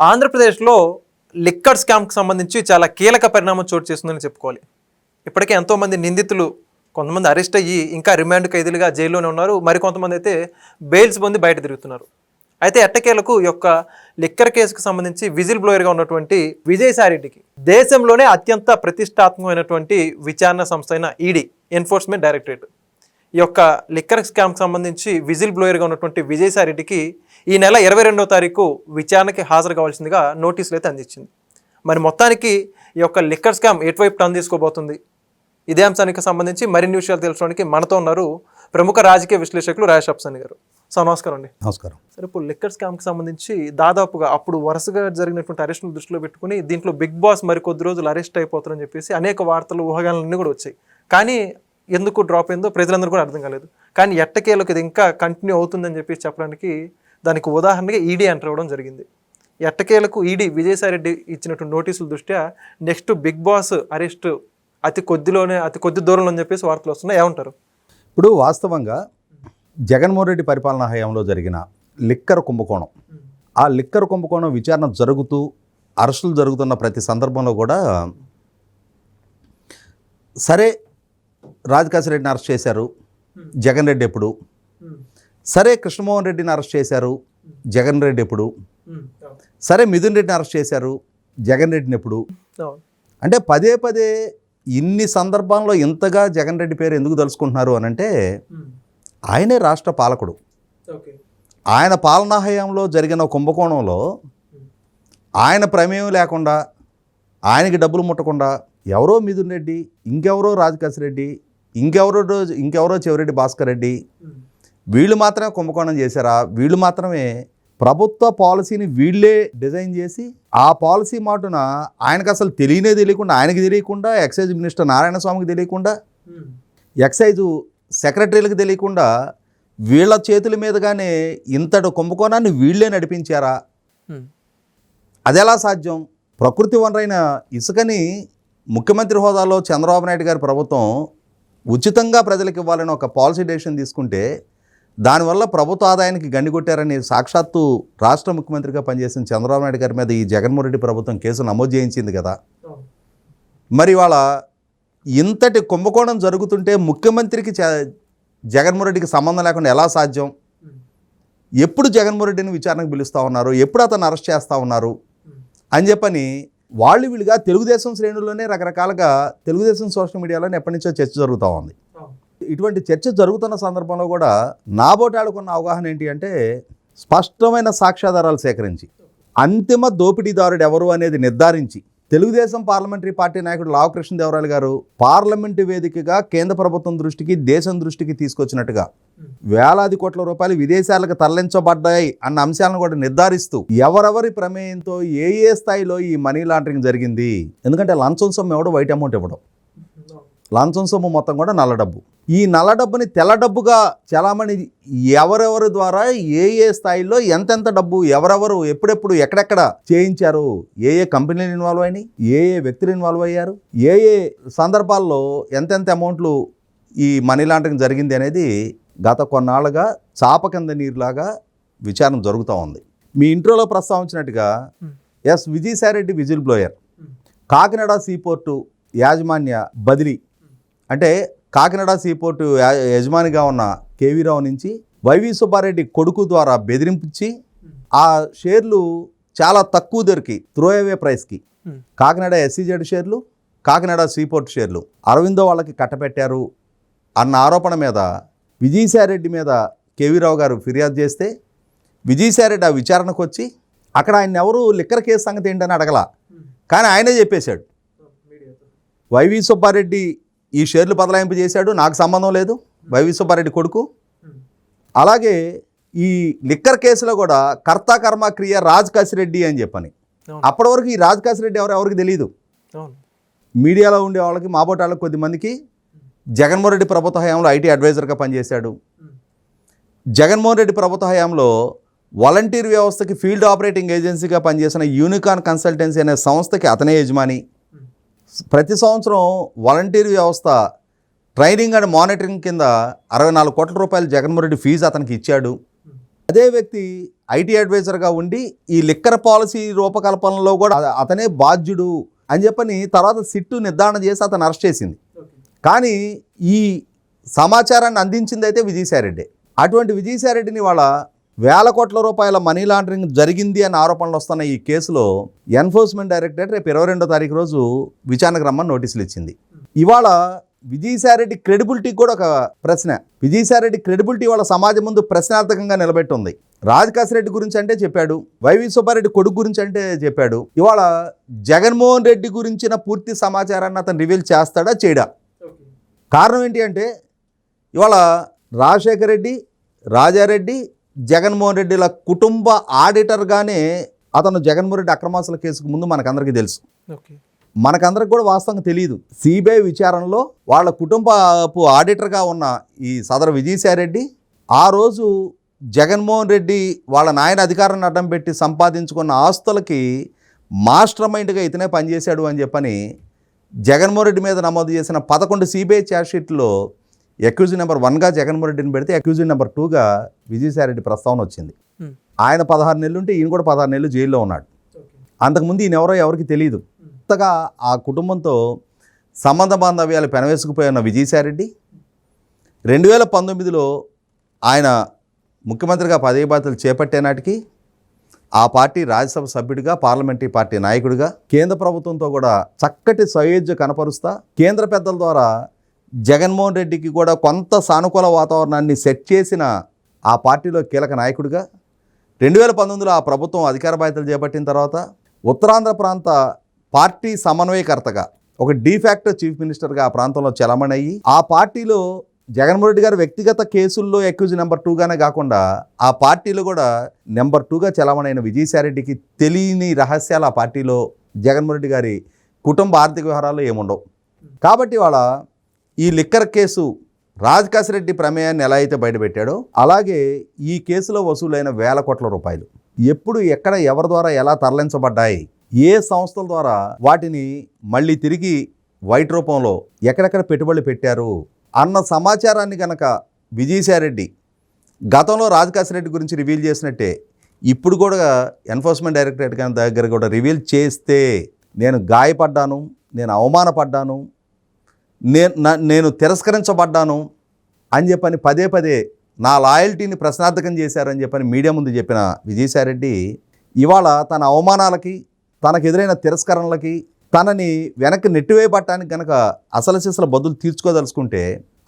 ఆంధ్రప్రదేశ్లో లిక్కర్ స్కామ్కి సంబంధించి చాలా కీలక పరిణామం చోటు చేస్తుందని చెప్పుకోవాలి. ఇప్పటికే ఎంతోమంది నిందితులు కొంతమంది అరెస్ట్ అయ్యి ఇంకా రిమాండ్ ఖైదీలుగా జైల్లోనే ఉన్నారు. మరికొంతమంది అయితే బెయిల్స్ పొంది బయట తిరుగుతున్నారు. అయితే ఎట్టకేలకు ఈ యొక్క లిక్కర్ కేసుకు సంబంధించి విజిల్ బ్లోయర్గా ఉన్నటువంటి విజయసాయిరెడ్డికి దేశంలోనే అత్యంత ప్రతిష్టాత్మకమైనటువంటి విచారణ సంస్థ అయిన ఈడీ ఎన్ఫోర్స్మెంట్ డైరెక్టరేట్ ఈ యొక్క లిక్కర్ స్కామ్కి సంబంధించి విజిల్ బ్లోయర్గా ఉన్నటువంటి విజయసాయిరెడ్డికి ఈ నెల 22వ తారీఖు విచారణకి హాజరు కావాల్సిందిగా నోటీసులు అయితే అందించింది. మరి మొత్తానికి ఈ యొక్క లిక్కర్ స్కామ్ ఎటువైపు టర్న్ తీసుకోబోతుంది, ఇదే అంశానికి సంబంధించి మరిన్ని విషయాలు తెలుసుకోవడానికి మనతో ఉన్నారు ప్రముఖ రాజకీయ విశ్లేషకులు రాజేష్ అప్సాని గారు. సార్ నమస్కారం అండి. నమస్కారం. సరే, ఇప్పుడు లిక్కర్ స్కామ్కి సంబంధించి దాదాపుగా అప్పుడు వరుసగా జరిగినటువంటి అరెస్టులు దృష్టిలో పెట్టుకుని దీంట్లో బిగ్ బాస్ మరి కొద్ది రోజులు అరెస్ట్ అయిపోతారని చెప్పేసి అనేక వార్తలు ఊహాగానాలన్నీ కూడా వచ్చాయి. కానీ ఎందుకు డ్రాప్ అయిందో ప్రజలందరూ కూడా అర్థం కాలేదు. కానీ ఎట్టకేలకు ఇది ఇంకా కంటిన్యూ అవుతుందని చెప్పేసి చెప్పడానికి దానికి ఉదాహరణగా ఈడీ ఎంటర్ అవ్వడం జరిగింది. ఎట్టకేలకు ఈడీ విజయసాయిరెడ్డి ఇచ్చినటువంటి నోటీసుల దృష్ట్యా నెక్స్ట్ బిగ్ బాస్ అరెస్ట్ అతి కొద్ది దూరంలో అని చెప్పేసి వార్తలు వస్తున్నాయి. ఏమంటారు? ఇప్పుడు వాస్తవంగా జగన్మోహన్ రెడ్డి పరిపాలనా హయాంలో జరిగిన లిక్కర్ కుంభకోణం, ఆ లిక్కర్ కుంభకోణం విచారణ జరుగుతూ అరెస్టులు జరుగుతున్న ప్రతి సందర్భంలో కూడా సరే రాజకాశిరెడ్డిని అరెస్ట్ చేశారు, జగన్ రెడ్డి ఎప్పుడు, సరే కృష్ణమోహన్ రెడ్డిని అరెస్ట్ చేశారు, జగన్ రెడ్డి ఎప్పుడు, సరే మిథున్ రెడ్డిని అరెస్ట్ చేశారు, జగన్ రెడ్డిని ఎప్పుడు. అంటే పదే పదే ఇన్ని సందర్భాల్లో ఇంతగా జగన్ రెడ్డి పేరు ఎందుకు తలుచుకుంటున్నారు అని అంటే ఆయనే రాష్ట్ర పాలకుడు. ఆయన పాలనా హయాంలో జరిగిన కుంభకోణంలో ఆయన ప్రమేయం లేకుండా, ఆయనకి డబ్బులు ముట్టకుండా ఎవరో మిథున్ రెడ్డి, ఇంకెవరో రాజకాశిరెడ్డి, ఇంకెవరో చెవిరెడ్డి భాస్కర్ రెడ్డి, వీళ్ళు మాత్రమే కుంభకోణం చేశారా? వీళ్ళు మాత్రమే ప్రభుత్వ పాలసీని వీళ్ళే డిజైన్ చేసి ఆ పాలసీ మాటున ఆయనకు అసలు తెలియకుండా, ఆయనకి తెలియకుండా, ఎక్సైజ్ మినిస్టర్ నారాయణ స్వామికి తెలియకుండా, ఎక్సైజు సెక్రటరీలకు తెలియకుండా వీళ్ళ చేతుల మీదుగానే ఇంతటి కుంభకోణాన్ని వీళ్ళే నడిపించారా? అది ఎలా సాధ్యం? ప్రకృతి వనరైన ఇసుకని ముఖ్యమంత్రి హోదాలో చంద్రబాబు నాయుడు గారి ప్రభుత్వం ఉచితంగా ప్రజలకు ఇవ్వాలని ఒక పాలసీ డెసిషన్ తీసుకుంటే దానివల్ల ప్రభుత్వ ఆదాయానికి గండి కొట్టారని సాక్షాత్తు రాష్ట్ర ముఖ్యమంత్రిగా పనిచేసిన చంద్రబాబు నాయుడు గారి మీద ఈ జగన్మోహన్ రెడ్డి ప్రభుత్వం కేసు నమోదు చేయించింది కదా. మరి వాళ్ళ ఇంతటి కుంభకోణం జరుగుతుంటే ముఖ్యమంత్రికి జగన్మోహన్ రెడ్డికి సంబంధం లేకుండా ఎలా సాధ్యం? ఎప్పుడు జగన్మోహన్ రెడ్డిని విచారణకు పిలుస్తూ ఉన్నారు, ఎప్పుడు అతను అరెస్ట్ చేస్తూ ఉన్నారు అని చెప్పని వాళ్ళు వీళ్ళుగా తెలుగుదేశం శ్రేణుల్లోనే రకరకాలుగా తెలుగుదేశం సోషల్ మీడియాలోనే ఎప్పటి నుంచో చర్చ జరుగుతూ ఉంది. ఇటువంటి చర్చ జరుగుతున్న సందర్భంలో కూడా నాబోటాడుకున్న అవగాహన ఏంటి అంటే స్పష్టమైన సాక్ష్యాధారాలు సేకరించి అంతిమ దోపిడీదారుడు ఎవరు అనేది నిర్ధారించి తెలుగుదేశం పార్లమెంటరీ పార్టీ నాయకుడు లావు కృష్ణదేవరాయలు గారు పార్లమెంటు వేదికగా కేంద్ర ప్రభుత్వం దృష్టికి, దేశం దృష్టికి తీసుకొచ్చినట్టుగా వేలాది కోట్ల రూపాయలు విదేశాలకు తరలించబడ్డాయి అన్న అంశాలను కూడా నిర్ధారిస్తూ ఎవరెవరి ప్రమేయంతో ఏ స్థాయిలో ఈ మనీ లాండరింగ్ జరిగింది. ఎందుకంటే లంచం సొమ్ము ఎవడో వైట్ అమౌంట్ ఇవ్వడం, లంచం సొమ్ము మొత్తం కూడా నల్ల డబ్బు. ఈ నల్ల డబ్బుని తెల్ల డబ్బుగా చలామణి ఎవరెవరి ద్వారా ఏ స్థాయిలో ఎంతెంత డబ్బు ఎవరెవరు ఎప్పుడెప్పుడు ఎక్కడెక్కడ చేయించారు, ఏ కంపెనీలు ఇన్వాల్వ్ అయినాయి, ఏ వ్యక్తులు ఇన్వాల్వ్ అయ్యారు, ఏ సందర్భాల్లో ఎంతెంత అమౌంట్లు ఈ మనీ లాండరింగ్ జరిగింది అనేది గత కొన్నాళ్ళుగా చాప కింద నీరులాగా విచారణ జరుగుతూ ఉంది. మీ ఇంట్రోలో ప్రస్తావించినట్టుగా Vijayasai Reddy whistle blower, Kakinada seaport యాజమాన్య బదిలీ అంటే కాకినాడ సీపోర్టు యజమానిగా ఉన్న కేవీ రావు నుంచి వైవి సుబ్బారెడ్డి కొడుకు ద్వారా బెదిరింపించి ఆ షేర్లు చాలా తక్కువ ధరకి త్రోఅవే ప్రైస్కి కాకినాడ SEZ షేర్లు, కాకినాడ సీపోర్ట్ షేర్లు అరవిందో వాళ్ళకి కట్టబెట్టారు అన్న ఆరోపణ మీద విజయసాయిరెడ్డి మీద కేవీ రావు గారు ఫిర్యాదు చేస్తే విజయసాయిరెడ్డి ఆ విచారణకు వచ్చి అక్కడ ఆయన ఎవరు లిక్కర్ కేసు సంగతి ఏంటని అడగల, కానీ ఆయనే చెప్పేశాడు వైవి సుబ్బారెడ్డి ఈ షేర్లు బదలాయింపు చేశాడు, నాకు సంబంధం లేదు, వైవి సుబ్బారెడ్డి కొడుకు. అలాగే ఈ లిక్కర్ కేసులో కూడా కర్త కర్మ క్రియ రాజకాశిరెడ్డి అని చెప్పని అప్పటి వరకు ఈ రాజకాశిరెడ్డి ఎవరికి తెలియదు. మీడియాలో ఉండే వాళ్ళకి మాబోటి వాళ్ళకి కొద్దిమందికి జగన్మోహన్ రెడ్డి ప్రభుత్వ హయాంలో IT అడ్వైజర్గా పనిచేశాడు. జగన్మోహన్ రెడ్డి ప్రభుత్వ హయాంలో వాలంటీర్ వ్యవస్థకి ఫీల్డ్ ఆపరేటింగ్ ఏజెన్సీగా పనిచేసిన యూనికాన్ కన్సల్టెన్సీ అనే సంస్థకి అతనే యజమాని. ప్రతి సంవత్సరం వాలంటీర్ వ్యవస్థ ట్రైనింగ్ అండ్ మానిటరింగ్ కింద 64 కోట్ల రూపాయలు జగన్మోహన్ రెడ్డి ఫీజు అతనికి ఇచ్చాడు. అదే వ్యక్తి ఐటీ అడ్వైజర్గా ఉండి ఈ లిక్కర్ పాలసీ రూపకల్పనలో కూడా అతనే బాధ్యుడు అని చెప్పని తర్వాత సిట్టు నిర్ధారణ చేసి అతను అరెస్ట్ చేసింది. కానీ ఈ సమాచారాన్ని అందించింది అయితే విజయసాయిరెడ్డి. అటువంటి విజయసాయిరెడ్డిని వాళ్ళ వేల కోట్ల రూపాయల మనీ లాండరింగ్ జరిగింది అనే ఆరోపణలు వస్తున్న ఈ కేసులో ఎన్ఫోర్స్మెంట్ డైరెక్టరేట్ రేపు 22వ తారీఖు రోజు విచారణకు రమ్మని నోటీసులు ఇచ్చింది. ఇవాళ విజయసాయిరెడ్డి క్రెడిబిలిటీకి కూడా ఒక ప్రశ్న. విజయసాయిరెడ్డి క్రెడిబిలిటీ వాళ్ళ సమాజం ముందు ప్రశ్నార్థకంగా నిలబెట్టి ఉంది. రాజకాశిరెడ్డి గురించి అంటే చెప్పాడు, వైవి సుబ్బారెడ్డి కొడుకు గురించి అంటే చెప్పాడు. ఇవాళ జగన్మోహన్ రెడ్డి గురించిన పూర్తి సమాచారాన్ని అతను రివీల్ చేస్తాడా చేయడా? కారణం ఏంటి అంటే ఇవాళ రాజశేఖర రెడ్డి, రాజారెడ్డి, జగన్మోహన్ రెడ్డిల కుటుంబ ఆడిటర్గానే అతను జగన్మోహన్ రెడ్డి అక్రమాస్తుల కేసుకు ముందు మనకందరికీ తెలుసు. మనకందరికి కూడా వాస్తవంగా తెలియదు. సిబిఐ విచారణలో వాళ్ళ కుటుంబపు ఆడిటర్గా ఉన్న ఈ సదరు విజయసాయిరెడ్డి ఆ రోజు జగన్మోహన్ రెడ్డి వాళ్ళ నాయన అధికారాన్ని అడ్డం పెట్టి సంపాదించుకున్న ఆస్తులకి మాస్టర్ మైండ్గా ఇతనే పనిచేశాడు అని చెప్పని జగన్మోహన్ రెడ్డి మీద నమోదు చేసిన 11 సిబిఐ ఛార్జ్షీట్లో అక్యూజ్ నెంబర్ 1గా జగన్మోహన్ రెడ్డిని పెడితే అక్యూజ్ నెంబర్ 2గా విజయసాయిరెడ్డి ప్రస్తావన వచ్చింది. ఆయన 16 నెలలు ఉంటే ఈయన కూడా 16 నెలలు జైల్లో ఉన్నాడు. అంతకుముందు ఈయన ఎవరికి తెలియదు. కొత్తగా ఆ కుటుంబంతో సంబంధ బాంధవ్యాలు పెనవేసుకుపోయి ఉన్న విజయసాయిరెడ్డి 2019లో ఆయన ముఖ్యమంత్రిగా పదవి బాధ్యతలు చేపట్టే నాటికి ఆ పార్టీ రాజ్యసభ సభ్యుడిగా, పార్లమెంటరీ పార్టీ నాయకుడిగా కేంద్ర ప్రభుత్వంతో కూడా చక్కటి సయోధ్య కనపరుస్తా కేంద్ర పెద్దల ద్వారా జగన్మోహన్ రెడ్డికి కూడా కొంత సానుకూల వాతావరణాన్ని సెట్ చేసిన ఆ పార్టీలో కీలక నాయకుడిగా 2019లో ఆ ప్రభుత్వం అధికార బాధ్యతలు చేపట్టిన తర్వాత ఉత్తరాంధ్ర ప్రాంత పార్టీ సమన్వయకర్తగా ఒక డీఫాక్టో చీఫ్ మినిస్టర్గా ఆ ప్రాంతంలో చలమణయ్యి ఆ పార్టీలో జగన్మోహన్ రెడ్డి గారు వ్యక్తిగత కేసుల్లో అక్యూజ్ నెంబర్ 2గానే కాకుండా ఆ పార్టీలో కూడా నెంబర్ 2గా చలమణైన విజయసాయిరెడ్డికి తెలియని రహస్యాలు ఆ పార్టీలో జగన్మోహన్ రెడ్డి గారి కుటుంబ ఆర్థిక వ్యవహారాల్లో ఏముండవు. కాబట్టి వాళ్ళ ఈ లిక్కర్ కేసు రాజకాశిరెడ్డి ప్రమేయాన్ని ఎలా అయితే బయటపెట్టాడో అలాగే ఈ కేసులో వసూలైన వేల కోట్ల రూపాయలు ఎప్పుడు ఎక్కడ ఎవరి ద్వారా ఎలా తరలించబడ్డాయి, ఏ సంస్థల ద్వారా వాటిని మళ్ళీ తిరిగి వైట్ రూపంలో ఎక్కడెక్కడ పెట్టుబడులు పెట్టారు అన్న సమాచారాన్ని కనుక విజయసాయిరెడ్డి గతంలో రాజకాశిరెడ్డి గురించి రివీల్ చేసినట్టే ఇప్పుడు కూడా ఎన్ఫోర్స్మెంట్ డైరెక్టరేట్ దగ్గర కూడా రివీల్ చేస్తే నేను గాయపడ్డాను, నేను అవమానపడ్డాను, నేను తిరస్కరించబడ్డాను అని చెప్పని పదే పదే నా లాయల్టీని ప్రశ్నార్థకం చేశారని చెప్పని మీడియా ముందు చెప్పిన విజయసాయిరెడ్డి ఇవాళ తన అవమానాలకి, తనకు ఎదురైన తిరస్కరణలకి, తనని వెనక్కి నెట్టివేయబట్టడానికి కనుక అసలు సిసల బదులు తీర్చుకోదలుచుకుంటే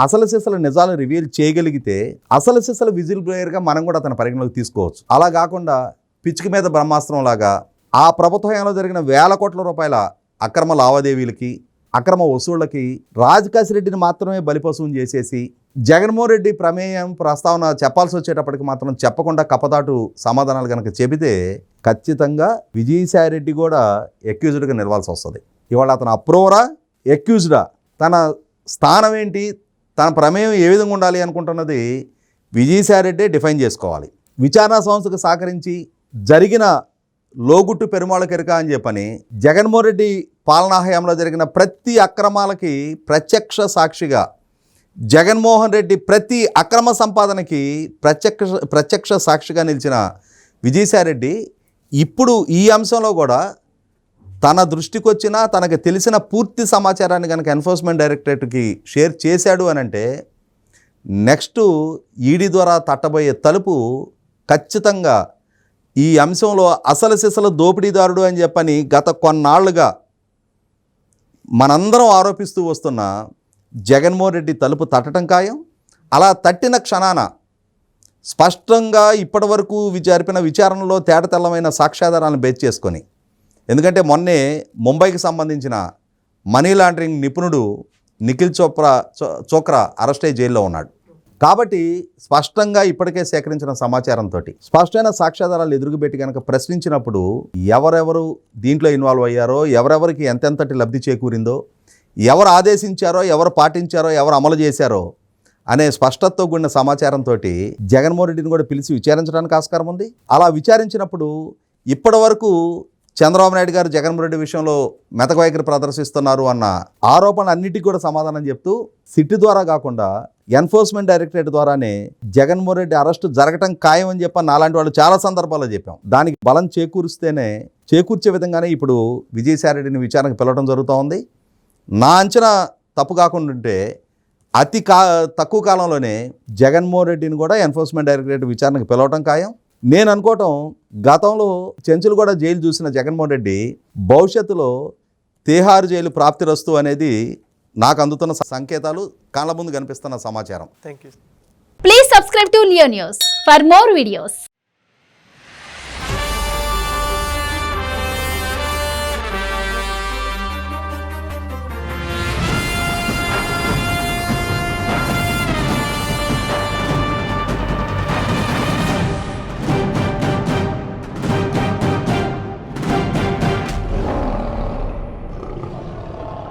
అసలు సిసల నిజాలు రివీల్ చేయగలిగితే అసలు సిసల విజిల్ బ్లోయర్గా మనం కూడా తన పరిగణలోకి తీసుకోవచ్చు. అలా కాకుండా పిచ్చికి మీద బ్రహ్మాస్త్రం లాగా ఆ ప్రభుత్వంలో జరిగిన వేల కోట్ల రూపాయల అక్రమ లావాదేవీలకి, అక్రమ వసూళ్లకి రాజకాశిరెడ్డిని మాత్రమే బలిపశువుని చేసేసి జగన్మోహన్ రెడ్డి ప్రమేయం ప్రస్తావన చెప్పాల్సి వచ్చేటప్పటికి మాత్రం చెప్పకుండా కప్పదాటు సమాధానాలు కనుక చెబితే ఖచ్చితంగా విజయసాయిరెడ్డి కూడా అక్యూజ్డ్గా నిలవాల్సి వస్తుంది. ఇవాళ అతను అప్రూవరా, అక్యూజ్డా, తన స్థానం ఏంటి, తన ప్రమేయం ఏ విధంగా ఉండాలి అనుకుంటున్నది విజయసాయిరెడ్డే డిఫైన్ చేసుకోవాలి. విచారణ సంస్థకు సహకరించి జరిగిన లోగుట్టు పెరుమాళ కెరక అని చెప్పని జగన్మోహన్ రెడ్డి పాలనా హయాంలో జరిగిన ప్రతి అక్రమాలకి ప్రత్యక్ష సాక్షిగా జగన్మోహన్ రెడ్డి ప్రతి అక్రమ సంపాదనకి ప్రత్యక్ష సాక్షిగా నిలిచిన విజయసాయిరెడ్డి ఇప్పుడు ఈ అంశంలో కూడా తన దృష్టికి వచ్చిన తనకు తెలిసిన పూర్తి సమాచారాన్ని కనుక ఎన్ఫోర్స్మెంట్ డైరెక్టరేట్కి షేర్ చేశాడు అని అంటే నెక్స్ట్ ఈడీ ద్వారా తట్టబోయే తలుపు ఖచ్చితంగా ఈ అంశంలో అసలు సిసలు దోపిడీదారుడు అని చెప్పని గత కొన్నాళ్లుగా మనందరం ఆరోపిస్తూ వస్తున్న జగన్మోహన్ రెడ్డి తలుపు తట్టడం ఖాయం. అలా తట్టిన క్షణాన స్పష్టంగా ఇప్పటివరకు జరిపిన విచారణలో తేటతెల్లమైన సాక్ష్యాధారాలను బేస్ చేసుకొని, ఎందుకంటే మొన్నే ముంబైకి సంబంధించిన మనీ లాండరింగ్ నిపుణుడు నిఖిల్ చోక్రా అరెస్ట్ అయ్యి జైల్లో ఉన్నాడు. కాబట్టి స్పష్టంగా ఇప్పటికే సేకరించిన సమాచారంతో స్పష్టమైన సాక్ష్యాధారాలు ఎదురుపెట్టి కనుక ప్రశ్నించినప్పుడు ఎవరెవరు దీంట్లో ఇన్వాల్వ్ అయ్యారో, ఎవరెవరికి ఎంతెంతటి లబ్ధి చేకూరిందో, ఎవరు ఆదేశించారో, ఎవరు పాటించారో, ఎవరు అమలు చేశారో అనే స్పష్టతతో కూడిన సమాచారంతో జగన్మోహన్ రెడ్డిని కూడా పిలిచి విచారించడానికి ఆస్కారం ఉంది. అలా విచారించినప్పుడు ఇప్పటి వరకు చంద్రబాబు నాయుడు గారు జగన్మోహన్ రెడ్డి విషయంలో మెతక వైఖరి ప్రదర్శిస్తున్నారు అన్న ఆరోపణలు అన్నిటికీ కూడా సమాధానం చెప్తూ సిట్ ద్వారా కాకుండా ఎన్ఫోర్స్మెంట్ డైరెక్టరేట్ ద్వారానే జగన్మోహన్ రెడ్డి అరెస్టు జరగటం ఖాయం అని చెప్పి నాలాంటి వాళ్ళు చాలా సందర్భాల్లో చెప్పాం. దానికి బలం చేకూర్చే విధంగానే ఇప్పుడు విజయసాయిరెడ్డిని విచారణకు పిలవడం జరుగుతూ ఉంది. నా అంచనా తప్పు కాకుండా ఉంటే తక్కువ కాలంలోనే జగన్మోహన్ రెడ్డిని కూడా ఎన్ఫోర్స్మెంట్ డైరెక్టరేట్ విచారణకు పిలవటం ఖాయం. నేను అనుకోవటం గతంలో చెంచులగూడ జైలు చూసిన జగన్మోహన్ రెడ్డి భవిష్యత్తులో తీహార్ జైలు ప్రాప్తిరస్తు అనేది నాకు అందుతున్న సంకేతాలు కళ్ళ ముందు కనిపిస్తున్న సమాచారం. Thank you. Please subscribe to Leo News for more videos.